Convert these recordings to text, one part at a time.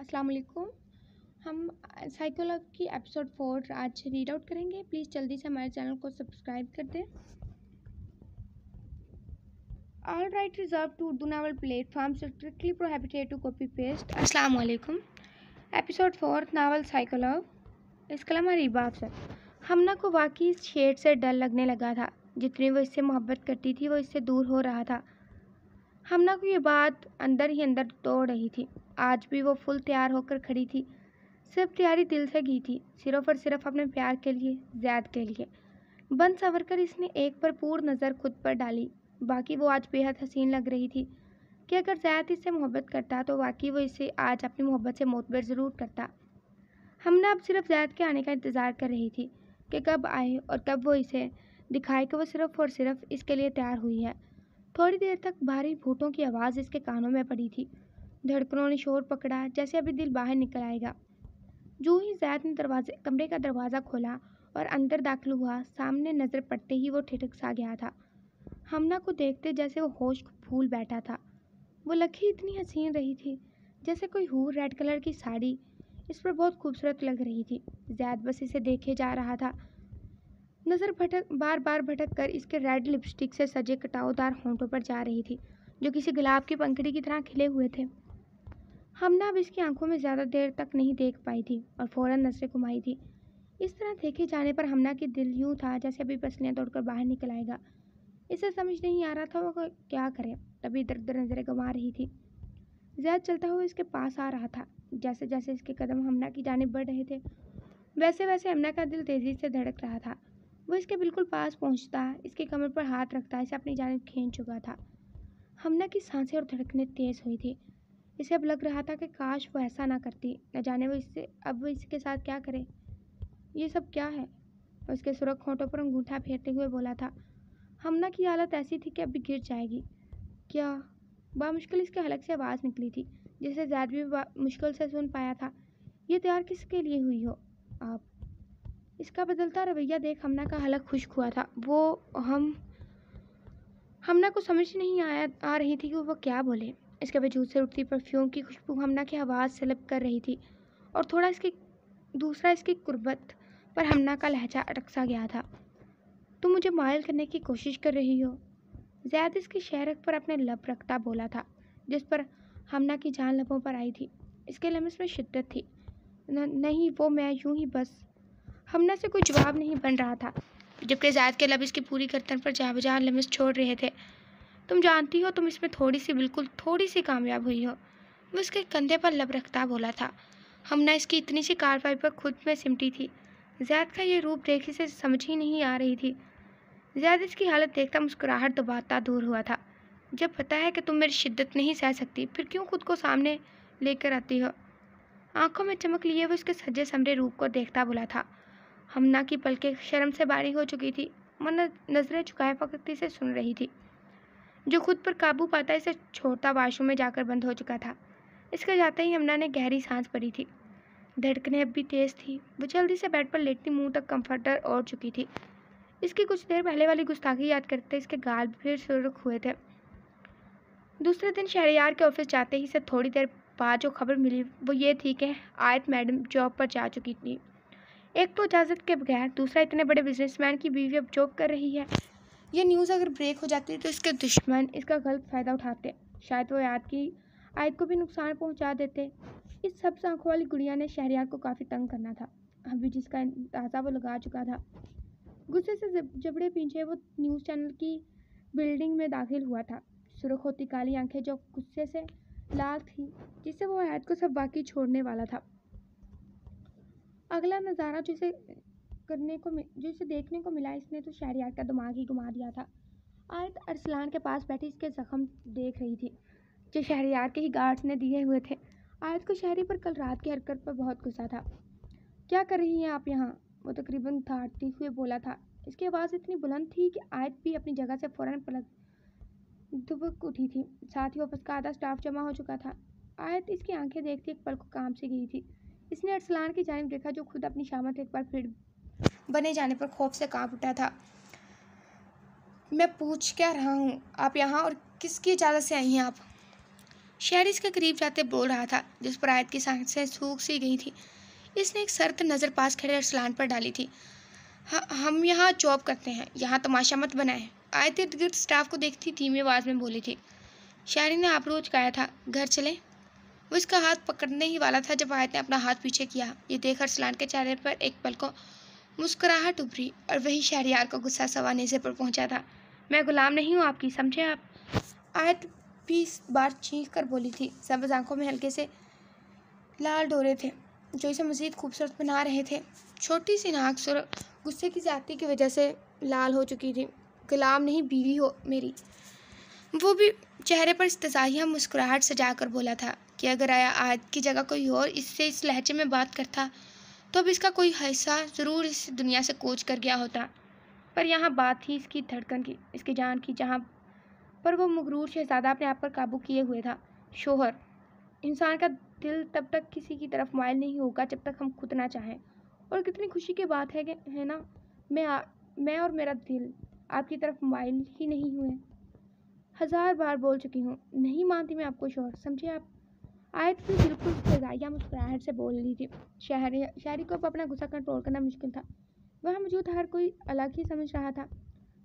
अस्सलाम वालेकुम। हम साइकोलॉजी की एपिसोड 4 आज रीड आउट करेंगे। प्लीज़ जल्दी से हमारे चैनल को सब्सक्राइब कर दें। All right reserved to Urdu novel platform strictly prohibited to copy paste. अस्सलाम वालेकुम। Episode 4 novel psychology. इस कलम रिबाब से हमना को वाकई इस शेर से डर लगने लगा था। जितनी वो इससे मोहब्बत करती थी वो इससे दूर हो रहा था। हमना को ये बात अंदर ही अंदर तोड़ रही थी। आज भी वो फुल तैयार होकर खड़ी थी। सिर्फ तैयारी दिल से की थी, सिर्फ और सिर्फ अपने प्यार के लिए, ज़ैद के लिए। बन संवर कर इसने एक पर पूर्ण नज़र खुद पर डाली। बाकी वो आज बेहद हसीन लग रही थी कि अगर ज़ैद इससे मोहब्बत करता तो वाकई वो इसे आज अपनी मोहब्बत से मोतबर ज़रूर करता। हमने अब सिर्फ ज़ैद के आने का इंतज़ार कर रही थी कि कब आए और कब वो इसे दिखाए कि वो सिर्फ और सिर्फ इसके लिए तैयार हुई है। थोड़ी देर तक भारी घूंटों की आवाज़ इसके कानों में पड़ी थी। धड़कनों ने शोर पकड़ा जैसे अभी दिल बाहर निकल आएगा। जो ही ज़ैद ने कमरे का दरवाज़ा खोला और अंदर दाखिल हुआ, सामने नज़र पड़ते ही वो ठिठक सा गया था। हमना को देखते जैसे वो होश भूल बैठा था। वो लड़की इतनी हसीन रही थी, जैसे कोई हूर। रेड कलर की साड़ी इस पर बहुत खूबसूरत लग रही थी। ज़ैद बस इसे देखे जा रहा था। नज़र बार बार भटक कर इसके रेड लिपस्टिक से सजे कटावदार होंठों पर जा रही थी, जो किसी गुलाब की पंखड़ी की तरह खिले हुए थे। हमना अब इसकी आंखों में ज़्यादा देर तक नहीं देख पाई थी और फ़ौरन नज़रें घुमाई थी। इस तरह देखे जाने पर हमना की दिल यूँ था जैसे अभी पसलियाँ तोड़कर बाहर निकल आएगा। इसे समझ नहीं आ रहा था वो क्या करे। तभी इधर उधर नज़रें घुमा रही थी। ज़ैद चलता हुआ इसके पास आ रहा था। जैसे जैसे इसके कदम हमना की जानिब बढ़ रहे थे, वैसे वैसे हमना का दिल तेज़ी से धड़क रहा था। वो इसके बिल्कुल पास पहुँचता, इसके कमर पर हाथ रखता, इसे अपनी जानिब खींच चुका था। हमना की सांसें और धड़कनें तेज़ हुई थी। इसे अब लग रहा था कि काश वो ऐसा ना करती। न जाने वो इसके साथ क्या करे। ये सब क्या है? उसके सुरख होंठों पर अंगूठा फेरते हुए बोला था। हमना की हालत ऐसी थी कि अभी गिर जाएगी। क्या? बामुश्किल इसके हलक से आवाज़ निकली थी, जिसे ज़ैद भी मुश्किल से सुन पाया था। ये तैयार किसके लिए हुई हो आप? इसका बदलता रवैया देख हमना का हलक खुश्क हुआ था। हमना को समझ नहीं आ रही थी कि वो क्या बोले। इसके वजूद से उठती परफ्यूम की खुशबू हमना की आवाज़ से लब कर रही थी और दूसरा इसकी कुर्बत पर हमना का लहजा अटक सा गया था। तुम मुझे मायल करने की कोशिश कर रही हो? ज़ैद इसकी शहरक पर अपने लब रखता बोला था, जिस पर हमना की जान लबों पर आई थी। इसके लम्स में शिद्दत थी। नहीं, वो मैं यूं ही बस। हमना से कोई जवाब नहीं बन रहा था, जबकि ज़ैद के लब इसकी पूरी गर्दन पर जहाँ बजहाँ लम्स छोड़ रहे थे। तुम जानती हो, तुम इसमें बिल्कुल थोड़ी सी कामयाब हुई हो। वो उसके कंधे पर लब रखता बोला था। हमना इसकी इतनी सी कार्रवाई पर खुद में सिमटी थी। ज़ैद का ये रूप देख इसे समझ ही नहीं आ रही थी। ज़ैद इसकी हालत देखता मुस्कुराहट दबाता दूर हुआ था। जब पता है कि तुम मेरी शिद्दत नहीं सह सकती, फिर क्यों खुद को सामने लेकर आती हो? आंखों में चमक लिए वो उसके सजे समरे रूप को देखता बोला था। हमना की पलकें शर्म से बारीक हो चुकी थी, मन नजरें झुकाए फकत इसे सुन रही थी। जो खुद पर काबू पाता इसे छोड़ता वाशरूम में जाकर बंद हो चुका था। इसके जाते ही हमना ने गहरी सांस भरी थी। धड़कनें अब भी तेज थी। वो जल्दी से बेड पर लेटती मुंह तक कंफर्टर ओढ़ चुकी थी। इसकी कुछ देर पहले वाली गुस्ताखी याद करते इसके गाल फिर सुर्ख हुए थे। दूसरे दिन शहरयार के ऑफिस जाते ही से थोड़ी देर बाद जो खबर मिली वो ये थी कि आयत मैडम जॉब पर जा चुकी थी। एक तो इजाज़त के बगैर, दूसरा इतने बड़े बिजनेसमैन की बीवी अब जॉब कर रही है। ये न्यूज़ अगर ब्रेक हो जाती तो इसके दुश्मन इसका गलत फ़ायदा उठाते। शायद वो आयत को भी नुकसान पहुंचा देते। इस सबसे आंखों वाली गुड़िया ने शहरयार को काफ़ी तंग करना था, अभी जिसका अंदाज़ा वो लगा चुका था। गुस्से से जबड़े पीछे वो न्यूज़ चैनल की बिल्डिंग में दाखिल हुआ था। सुर्ख होती काली आंखें जो गुस्से से लाल थी, जिससे वो आयत को सब वाकई छोड़ने वाला था। अगला नज़ारा जो इसे देखने को मिला, इसने तो शहरयार का दिमाग ही घुमा दिया था। आयत अरसलान के पास बैठी इसके जख्म देख रही थी, जो शहरयार के ही गार्ड्स ने दिए हुए थे। आयत को शहरी पर कल रात की हरकत पर बहुत गुस्सा था। क्या कर रही हैं आप यहाँ? वो तकरीबन थाटती हुए बोला था। इसकी आवाज़ इतनी बुलंद थी कि आयत भी अपनी जगह से फ़ौरन दुबक उठी थी। साथ ही ऑफिस का आधा स्टाफ जमा हो चुका था। आयत इसकी आंखें देखती एक पल को काम से गई थी। इसने अरसलान की जानिब देखा, जो खुद अपनी शामत एक बार फिर बने जाने पर खौफ से कांप उठा था। मैं पूछ क्या रहा हूँ, आप यहाँ और किसकी इजाज़त से आई हैं आप? शहरी इसके करीब जाते बोल रहा था, जिस पर आयत की सांसें सूख सी गई थी। इसने एक सर्द नज़र पास खड़े अरसलान पर डाली थी। हम यहाँ जॉब करते हैं, यहाँ तमाशा मत बनाएं। आयत इर्द गिर्द स्टाफ को देखती धीमी आवाज़ में बोली थी। शहरी ने आबरू उचकाया था। घर चले? वो इसका हाथ पकड़ने ही वाला था जब आयत ने अपना हाथ पीछे किया। ये देख अरसलान के चेहरे पर एक पल को मुस्कुराहट उभरी और वही शहरियार का गुस्सा सवा नेज़े पर पहुंचा था। मैं गुलाम नहीं हूँ आपकी, समझे आप? आयत 20 बार चीख कर बोली थी। सब्ज़ आंखों में हल्के से लाल डोरे थे जो इसे मज़ीद खूबसूरत बना रहे थे। छोटी सी नाक सुर गुस्से की ज़्यादती की वजह से लाल हो चुकी थी। गुलाम नहीं, बीवी हो मेरी। वो भी चेहरे पर इस्तज़ाहिया मुस्कुराहट सजाकर बोला था कि अगर आयत की जगह कोई और इससे इस लहजे में बात करता तो अब इसका कोई हिस्सा ज़रूर इस दुनिया से कूच कर गया होता। पर यहाँ बात थी इसकी धड़कन की, इसकी जान की, जहाँ पर वो मगरूर शहज़ादा अपने आप पर काबू किए हुए था। शोहर। इंसान का दिल तब तक किसी की तरफ माइल नहीं होगा जब तक हम खुद ना चाहें। और कितनी खुशी की बात है ना, मैं और मेरा दिल आपकी तरफ माइल ही नहीं हुए। 1000 बार बोल चुकी हूँ, नहीं मानती मैं आपको शोहर, समझे आप? आयत भी बिल्कुल सजाइया मुस्कुराहट से बोल रही थी। शहरी को अब अपना गुस्सा कंट्रोल करना मुश्किल था। वह मौजूद हर कोई अलग ही समझ रहा था।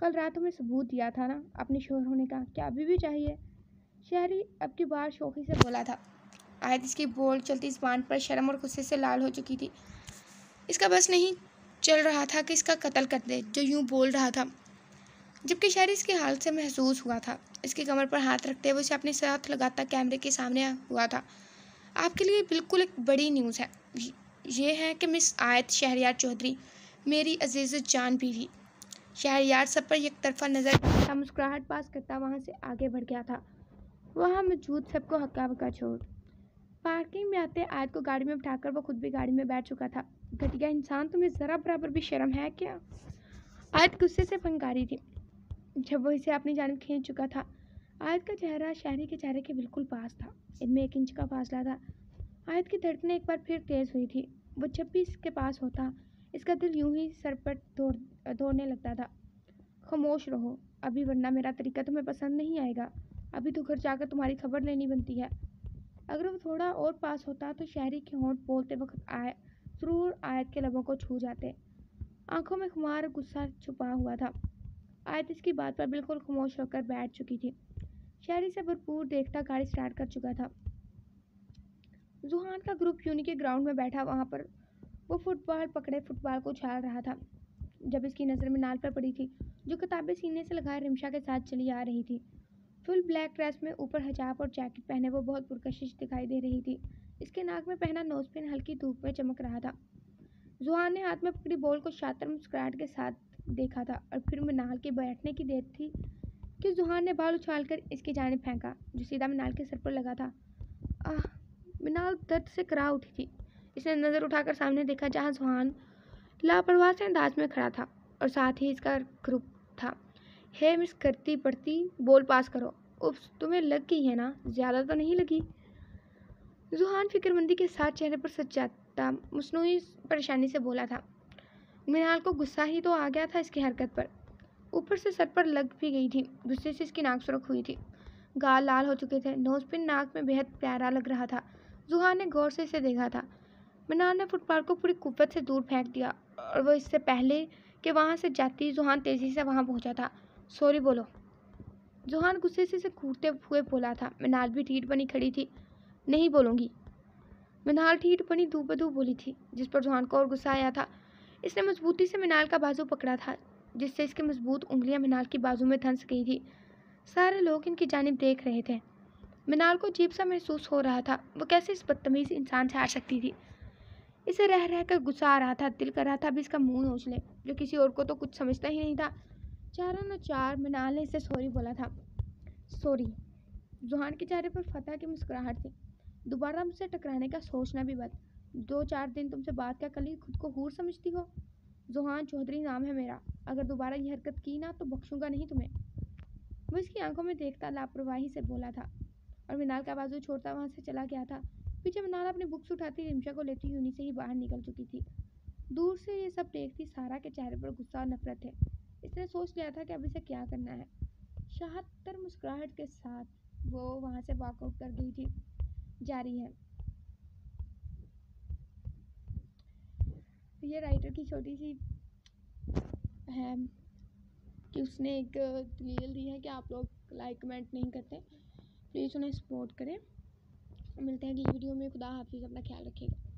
कल रात तुम्हें सबूत दिया था ना अपने शोहर होने का, क्या अभी भी चाहिए? शहरी अब की बार शौकी से बोला था। आयत इसकी बोल चलती ज़बान पर शर्म और गुस्से से लाल हो चुकी थी। इसका बस नहीं चल रहा था कि इसका कत्ल कर दे जो यूं बोल रहा था, जबकि शहरी इसकी हालत से महसूस हुआ था। इसकी कमर पर हाथ रखते हुए उसे अपने साथ लगाता कैमरे के सामने हुआ था। आपके लिए बिल्कुल एक बड़ी न्यूज़ है। ये है कि मिस आयत शहरयार चौधरी मेरी अजीज़ जान बीवी। शहरयार सब पर एक तरफा नज़र डालता मुस्कुराहट पास करता वहाँ से आगे बढ़ गया था, वहाँ मौजूद सबको हक्का बक्का छोड़। पार्किंग में आते आयत को गाड़ी में बिठाकर वो खुद भी गाड़ी में बैठ चुका था। घटिया इंसान, तुम्हें ज़रा बराबर भी शर्म है क्या? आयत गुस्से से फंकारी थी जब वो इसे अपनी जानिब खींच चुका था। आयत का चेहरा शहरी के चेहरे के बिल्कुल पास था। इनमें 1 इंच का फासला था। आयत की धड़कनें एक बार फिर तेज़ हुई थी। वो जब भी इसके पास होता इसका दिल यूं ही सर पर दौड़ने लगता था। खामोश रहो अभी, वरना मेरा तरीका तुम्हें पसंद नहीं आएगा। अभी तो घर जाकर तुम्हारी खबर लेनी बनती है। अगर वो थोड़ा और पास होता तो शहरी के होंठ बोलते वक्त ज़रूर आयत के लबों को छू जाते। आंखों में खुमार गुस्सा छुपा हुआ था। आयत इसकी बात पर बिल्कुल खामोश होकर बैठ चुकी थी। शहरी से भरपूर देखता गाड़ी स्टार्ट कर चुका था। जुहान का ग्रुप यूनी के ग्राउंड में बैठा, वहाँ पर वो फुटबॉल पकड़े फुटबॉल को उछाल रहा था जब इसकी नज़र मिनाल पर पड़ी थी, जो किताबें सीने से लगाए रिमशा के साथ चली आ रही थी। फुल ब्लैक ड्रेस में ऊपर हिजाब और जैकेट पहने वो बहुत पुरकशिश दिखाई दे रही थी। इसके नाक में पहना नोजपिन हल्की धूप में चमक रहा था। जुहान ने हाथ में पकड़ी बॉल को शातिर मुस्कुराहट के साथ देखा था और फिर मिनाल के बैठने की देर थी कि जुहान ने बाल उछालकर इसकी जानिब फेंका, जो सीधा मिनाल के सर पर लगा था। आह! मिनाल दर्द से करा उठी थी। इसने नज़र उठाकर सामने देखा, जहाँ जुहान लापरवाह से अंदाज में खड़ा था और साथ ही इसका ग्रुप था। हे मिस करती पड़ती, बॉल पास करो। उफ्स, तुम्हें लग गई है ना? ज़्यादा तो नहीं लगी? जुहान फिक्रमंदी के साथ चेहरे पर सजाता मसनूई परेशानी से बोला था। मिनाल को गुस्सा ही तो आ गया था इसकी हरकत पर, ऊपर से सर पर लग भी गई थी। गुस्से से इसकी नाक सुर्ख हुई थी, गाल लाल हो चुके थे, नोजपिन नाक में बेहद प्यारा लग रहा था। जुहान ने गौर से इसे देखा था। मिनाल ने फुटबॉल को पूरी कुव्वत से दूर फेंक दिया और वो इससे पहले कि वहाँ से जाती जुहान तेज़ी से वहाँ पहुँचा था। सॉरी बोलो। जुहान गुस्से से इसे घूरते हुए बोला था। मिनाल भी ठीठ बनी खड़ी थी। नहीं बोलूँगी। मिनाल ठीठ बनी दू बदू बोली थी, जिस पर जुहान को और गुस्सा आया था। इसने मजबूती से मिनाल का बाजू पकड़ा था, जिससे इसकी मजबूत उंगलियां मिनाल की बाजू में धंस गई थी। सारे लोग इनकी जानिब देख रहे थे। मिनाल को अजीब सा महसूस हो रहा था। वो कैसे इस बदतमीज इंसान से हार सकती थी? इसे रह रह कर गुस्सा आ रहा था। दिल कर रहा था अभी इसका मुंह नोच ले, जो किसी और को तो कुछ समझता ही नहीं था। चारों न चार मिनाल ने इसे सॉरी बोला था। सॉरी। जुहान के चेहरे पर फतह की मुस्कुराहट थी। दोबारा मुझसे टकराने का सोचना भी मत। 2-4 दिन तुमसे बात क्या कर ली, खुद को हूर समझती हो? जुहान चौधरी नाम है मेरा। अगर दोबारा ये हरकत की ना तो बख्शूंगा नहीं तुम्हें। वो इसकी आंखों में देखता लापरवाही से बोला था और मिनाल का बाजू छोड़ता वहाँ से चला गया था। पीछे मिनाल अपनी बुक्स उठाती रिमशा को लेती यूनी से ही बाहर निकल चुकी थी। दूर से ये सब देखती सारा के चेहरे पर गुस्सा और नफरत थे। इसने सोच लिया था कि अब इसे क्या करना है। शाहतर मुस्कुराहट के साथ वो वहाँ से वॉकआउट कर गई थी, जारी है। ये राइटर की छोटी सी है कि उसने एक रील दी है कि आप लोग लाइक कमेंट नहीं करते, प्लीज़ उन्हें सपोर्ट करें। मिलते हैं अगली वीडियो में। खुदा हाफिज़, अपना ख्याल रखिएगा।